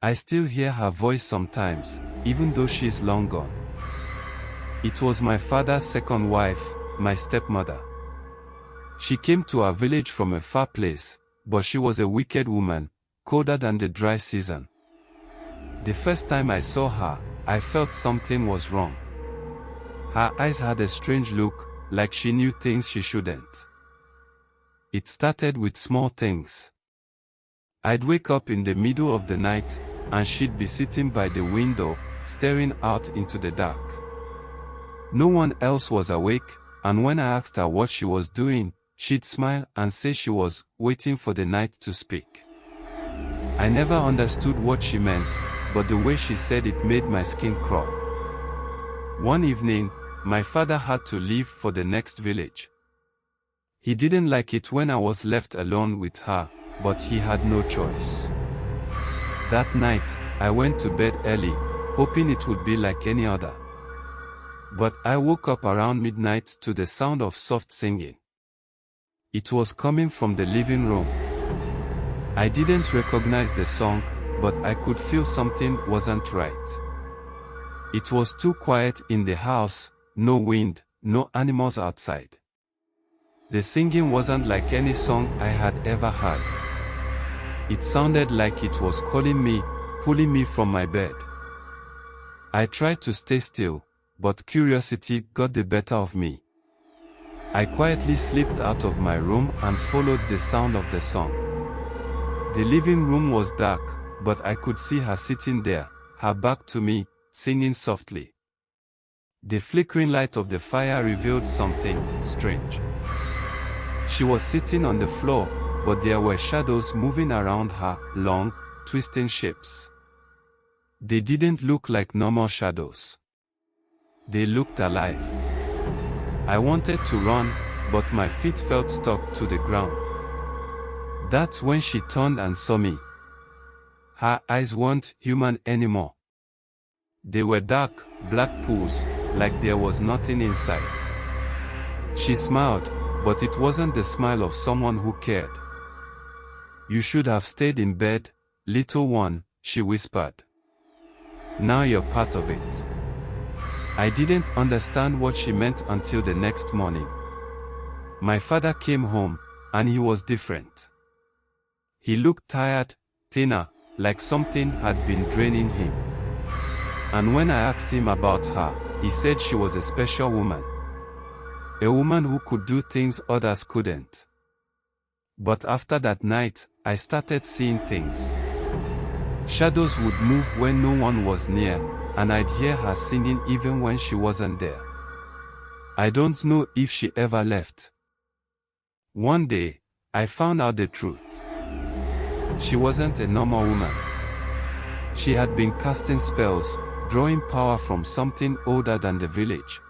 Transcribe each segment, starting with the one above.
I still hear her voice sometimes, even though she's long gone. It was my father's second wife, my stepmother. She came to our village from a far place, but she was a wicked woman, colder than the dry season. The first time I saw her, I felt something was wrong. Her eyes had a strange look, like she knew things she shouldn't. It started with small things. I'd wake up in the middle of the night, and she'd be sitting by the window, staring out into the dark. No one else was awake, and when I asked her what she was doing, she'd smile and say she was waiting for the night to speak. I never understood what she meant, but the way she said it made my skin crawl. One evening, my father had to leave for the next village. He didn't like it when I was left alone with her, but he had no choice. That night, I went to bed early, hoping it would be like any other. But I woke up around midnight to the sound of soft singing. It was coming from the living room. I didn't recognize the song, but I could feel something wasn't right. It was too quiet in the house, no wind, no animals outside. The singing wasn't like any song I had ever heard. It sounded like it was calling me, pulling me from my bed. I tried to stay still, but curiosity got the better of me. I quietly slipped out of my room and followed the sound of the song. The living room was dark, but I could see her sitting there, her back to me, singing softly. The flickering light of the fire revealed something strange. She was sitting on the floor, but there were shadows moving around her, long, twisting shapes. They didn't look like normal shadows. They looked alive. I wanted to run, but my feet felt stuck to the ground. That's when she turned and saw me. Her eyes weren't human anymore. They were dark, black pools, like there was nothing inside. She smiled, but it wasn't the smile of someone who cared. "You should have stayed in bed, little one," she whispered. "Now you're part of it." I didn't understand what she meant until the next morning. My father came home, and he was different. He looked tired, thinner, like something had been draining him. And when I asked him about her, he said she was a special woman. A woman who could do things others couldn't. But after that night, I started seeing things. Shadows would move when no one was near, and I'd hear her singing even when she wasn't there. I don't know if she ever left. One day, I found out the truth. She wasn't a normal woman. She had been casting spells, drawing power from something older than the village.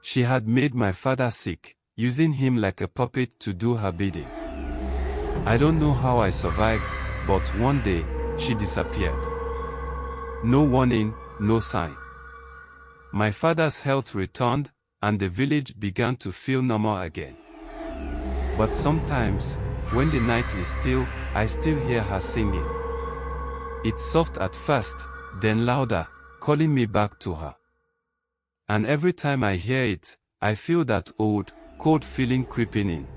She had made my father sick, using him like a puppet to do her bidding. I don't know how I survived, but one day, she disappeared. No warning, no sign. My father's health returned, and the village began to feel normal again. But sometimes, when the night is still, I still hear her singing. It's soft at first, then louder, calling me back to her. And every time I hear it, I feel that old, cold feeling creeping in.